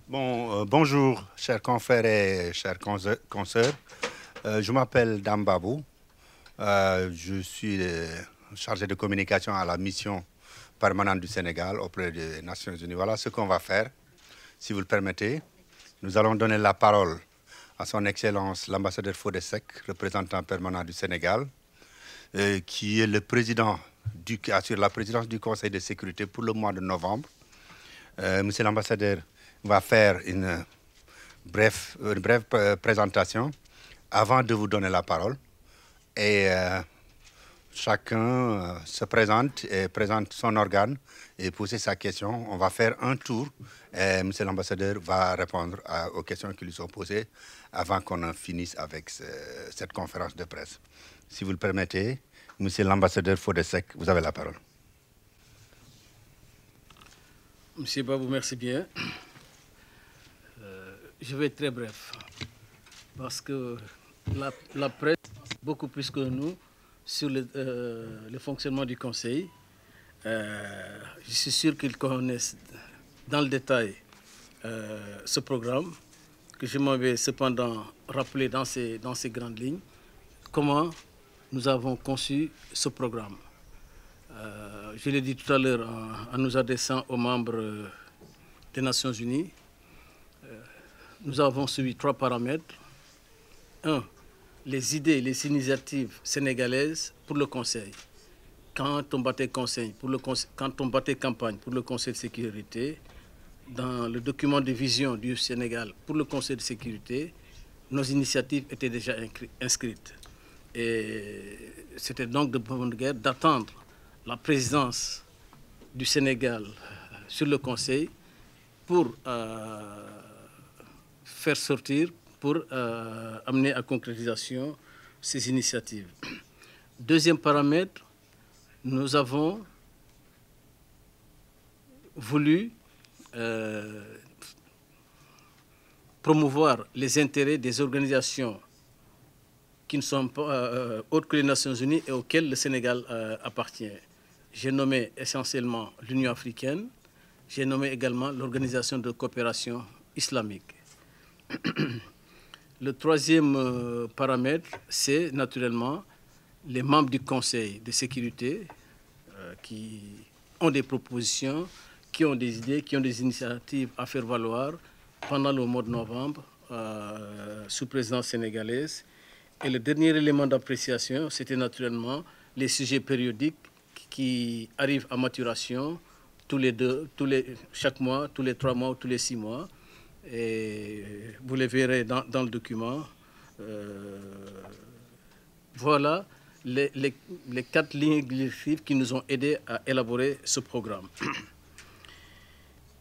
Bonjour, chers confrères et chers consoeurs. Je m'appelle Dambabou. Je suis chargé de communication à la mission permanente du Sénégal auprès des Nations Unies. Voilà ce qu'on va faire. Si vous le permettez, nous allons donner la parole à son Excellence l'ambassadeur Fodé Seck, représentant permanent du Sénégal, qui est le président qui assure la présidence du Conseil de sécurité pour le mois de novembre. Monsieur l'ambassadeur va faire une brève présentation avant de vous donner la parole. Et chacun se présente et présente son organe et pose sa question. On va faire un tour et monsieur l'ambassadeur va répondre aux questions qui lui sont posées avant qu'on finisse avec cette conférence de presse. Si vous le permettez, monsieur l'ambassadeur Fodé Seck, vous avez la parole. Monsieur Babou, merci bien. Je vais être très bref parce que la presse, beaucoup plus que nous, sur le fonctionnement du Conseil. Je suis sûr qu'ils connaissent dans le détail ce programme, que je m'en vais cependant rappeler dans ces grandes lignes comment nous avons conçu ce programme. Je l'ai dit tout à l'heure en nous adressant aux membres des Nations Unies. Nous avons suivi 3 paramètres. 1. Les idées, les initiatives sénégalaises pour le Conseil. Quand on battait campagne pour le Conseil de sécurité, dans le document de vision du Sénégal pour le Conseil de sécurité, nos initiatives étaient déjà inscrites. Et c'était donc de bonne guerre d'attendre la présidence du Sénégal sur le Conseil pour faire sortir, pour amener à concrétisation ces initiatives. Deuxième paramètre, nous avons voulu promouvoir les intérêts des organisations qui ne sont pas autres que les Nations Unies et auxquelles le Sénégal appartient. J'ai nommé essentiellement l'Union africaine, j'ai nommé également l'Organisation de coopération islamique. Le troisième paramètre, c'est naturellement les membres du Conseil de sécurité qui ont des propositions, qui ont des idées, qui ont des initiatives à faire valoir pendant le mois de novembre sous présidence sénégalaise. Et le dernier élément d'appréciation, c'était naturellement les sujets périodiques qui arrivent à maturation chaque mois, tous les 3 mois ou tous les 6 mois. Et vous les verrez dans le document. Voilà les 4 lignes directrices qui nous ont aidés à élaborer ce programme.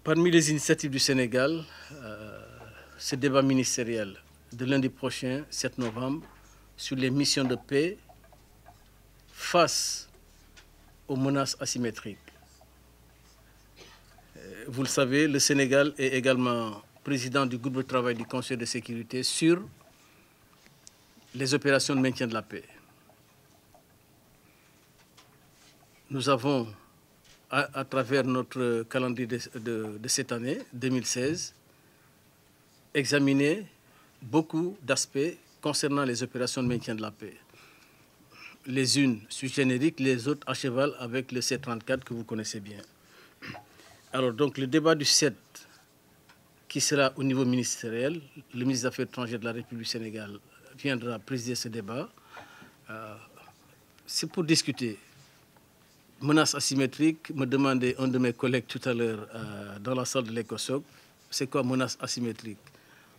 Parmi les initiatives du Sénégal, ce débat ministériel de lundi prochain, 7 novembre, sur les missions de paix face aux menaces asymétriques. Vous le savez, le Sénégal est également président du groupe de travail du Conseil de sécurité sur les opérations de maintien de la paix. Nous avons, à travers notre calendrier de cette année, 2016, examiné beaucoup d'aspects concernant les opérations de maintien de la paix. Les unes sui génériques, les autres à cheval avec le C-34 que vous connaissez bien. Alors donc le débat du 7, qui sera au niveau ministériel, le ministre des Affaires étrangères de la République du Sénégal viendra présider ce débat. C'est pour discuter. Menace asymétrique, me demandait un de mes collègues tout à l'heure dans la salle de l'ECOSOC, c'est quoi menace asymétrique?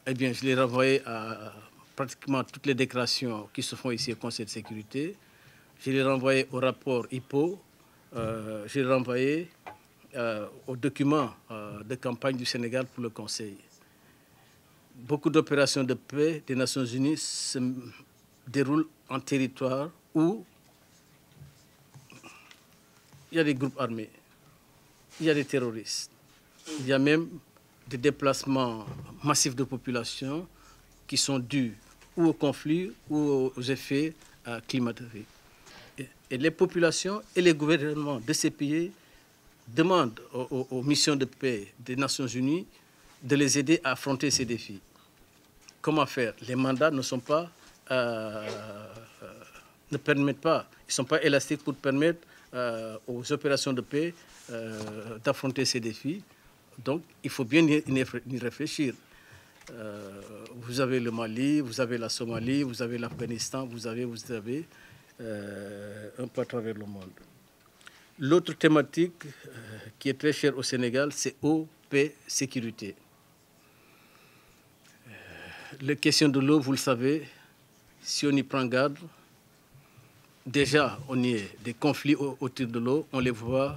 Eh bien, je l'ai renvoyé à pratiquement toutes les déclarations qui se font ici au Conseil de sécurité. Je l'ai renvoyé au rapport IPO, je l'ai renvoyé au document de campagne du Sénégal pour le Conseil. Beaucoup d'opérations de paix des Nations Unies se déroulent en territoire où il y a des groupes armés, il y a des terroristes, il y a même des déplacements massifs de population qui sont dus ou au conflit ou aux effets climatiques. Et les populations et les gouvernements de ces pays demandent aux missions de paix des Nations Unies de les aider à affronter ces défis. Comment faire? Les mandats ne sont pas, ne permettent pas, ils ne sont pas élastiques pour permettre aux opérations de paix d'affronter ces défis. Donc, il faut bien y réfléchir. Vous avez le Mali, vous avez la Somalie, vous avez l'Afghanistan, vous avez un peu à travers le monde. L'autre thématique qui est très chère au Sénégal, c'est eau, paix, sécurité. Les questions de l'eau, vous le savez, si on y prend garde, déjà on y est. Des conflits autour de l'eau, on les voit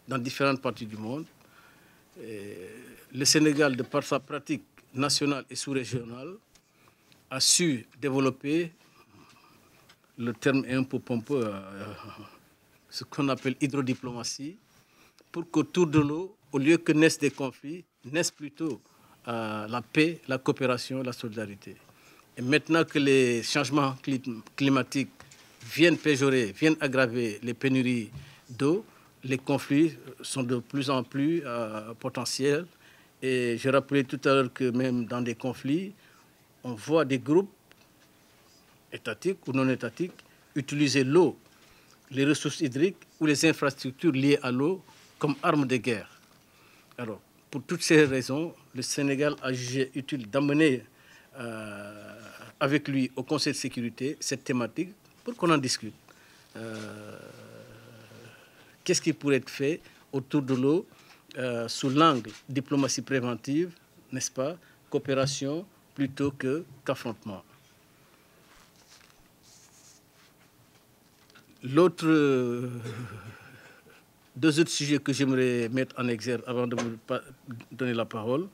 dans différentes parties du monde. Le Sénégal, de par sa pratique nationale et sous-régionale, a su développer, le terme est un peu pompeux, ce qu'on appelle hydrodiplomatie, pour qu'autour de l'eau, au lieu que naissent des conflits, naissent plutôt la paix, la coopération, la solidarité. Et maintenant que les changements climatiques viennent péjorer, viennent aggraver les pénuries d'eau, les conflits sont de plus en plus potentiels. Et je rappelais tout à l'heure que même dans des conflits, on voit des groupes étatiques ou non étatiques utiliser l'eau, les ressources hydriques ou les infrastructures liées à l'eau comme armes de guerre. Alors, pour toutes ces raisons, le Sénégal a jugé utile d'amener avec lui au Conseil de sécurité cette thématique pour qu'on en discute. Qu'est-ce qui pourrait être fait autour de l'eau sous l'angle diplomatie préventive, n'est-ce pas, coopération plutôt qu'affrontement. Deux autres sujets que j'aimerais mettre en exergue avant de vous donner la parole,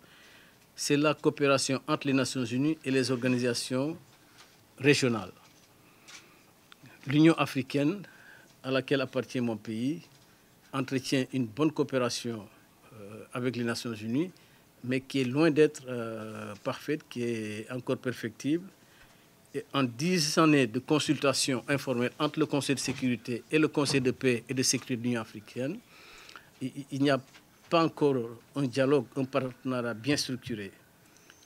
c'est la coopération entre les Nations Unies et les organisations régionales. L'Union africaine, à laquelle appartient mon pays, entretient une bonne coopération avec les Nations Unies, mais qui est loin d'être parfaite, qui est encore perfectible. Et en 10 années de consultation informelle entre le Conseil de sécurité et le Conseil de paix et de sécurité de l'Union africaine, il n'y a pas encore un dialogue, un partenariat bien structuré.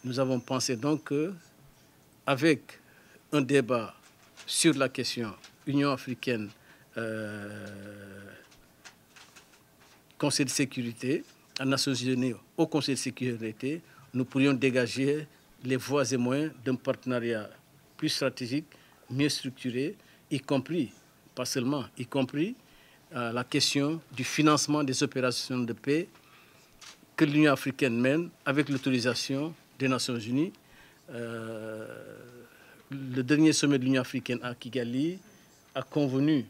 Nous avons pensé donc qu'avec un débat sur la question Union africaine, Conseil de sécurité, à Nations Unies, au Conseil de sécurité, nous pourrions dégager les voies et moyens d'un partenariat plus stratégique, mieux structuré, y compris, pas seulement, y compris la question du financement des opérations de paix que l'Union africaine mène avec l'autorisation des Nations Unies. Le dernier sommet de l'Union africaine à Kigali a convenu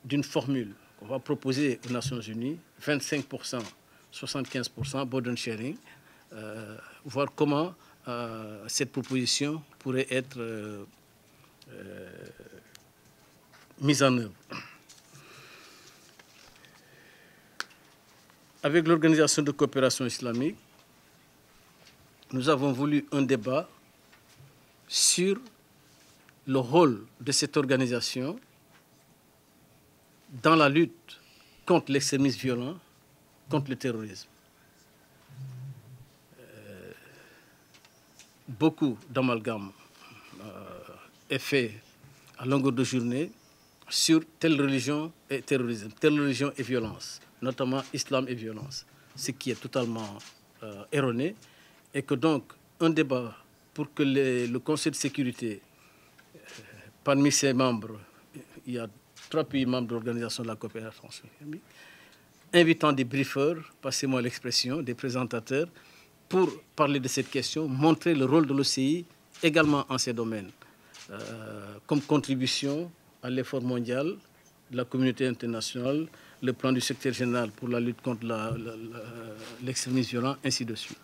d'une formule qu'on va proposer aux Nations Unies, 25%, 75%, burden sharing, voir comment cette proposition pourrait être mise en œuvre. Avec l'Organisation de coopération islamique, nous avons voulu un débat sur le rôle de cette organisation dans la lutte contre l'extrémisme violent, contre le terrorisme. Beaucoup d'amalgames est fait à longueur de journée sur telle religion et terrorisme, telle religion et violence, notamment islam et violence, ce qui est totalement erroné, et que donc un débat pour que le Conseil de sécurité, parmi ses membres, il y a 3 pays membres de l'Organisation de la coopération islamique, invitant des briefers, passez-moi l'expression, des présentateurs, pour parler de cette question, montrer le rôle de l'OCI également en ces domaines, comme contribution à l'effort mondial de la communauté internationale, le plan du secrétaire général pour la lutte contre l'extrémisme violent, ainsi de suite.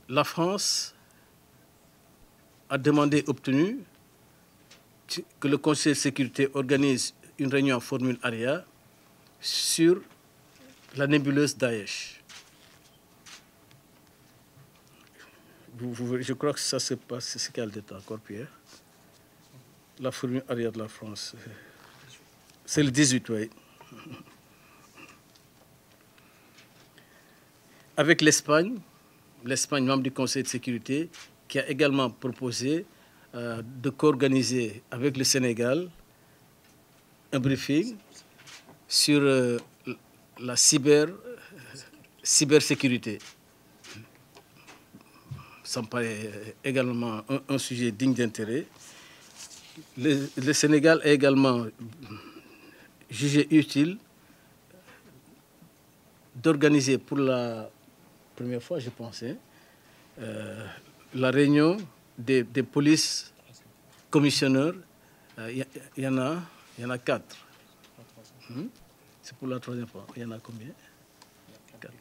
La France a demandé, obtenu, que le Conseil de sécurité organise une réunion en formule ARIA sur la nébuleuse Daesh. Je crois que ça se passe, c'est quelle date encore, Pierre? La formule ARIA de la France. C'est le 18, oui. Avec l'Espagne, membre du Conseil de sécurité, qui a également proposé de co-organiser avec le Sénégal un briefing sur la cybersécurité. Ça me paraît également un sujet digne d'intérêt. Le Sénégal a également jugé utile d'organiser pour la première fois, je pense, la réunion des polices commissionneurs. Il y en a 4. C'est pour la troisième fois. Il y en a combien? 4.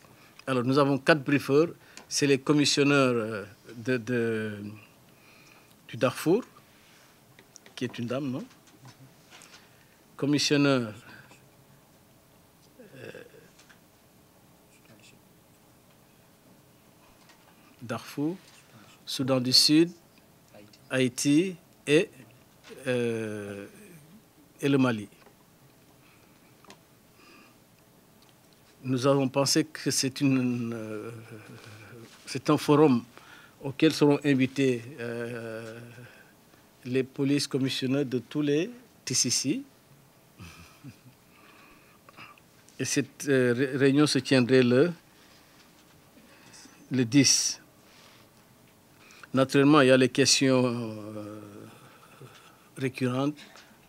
Alors, nous avons 4 briefeurs. C'est les commissionneurs du Darfour, qui est une dame, non? Commissionneur Darfour, Soudan du Sud, Haïti et le Mali. Nous avons pensé que c'est un forum auquel seront invités les polices commissionnaires de tous les TCC. Et cette réunion se tiendrait le 10. Naturellement, il y a les questions récurrentes,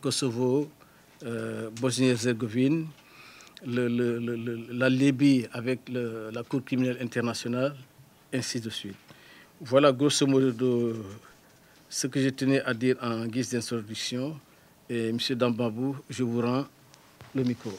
Kosovo, Bosnie-Herzégovine, la Libye avec la Cour criminelle internationale, ainsi de suite. Voilà grosso modo ce que je tenais à dire en guise d'introduction. Et M. Dambabou, je vous rends le micro.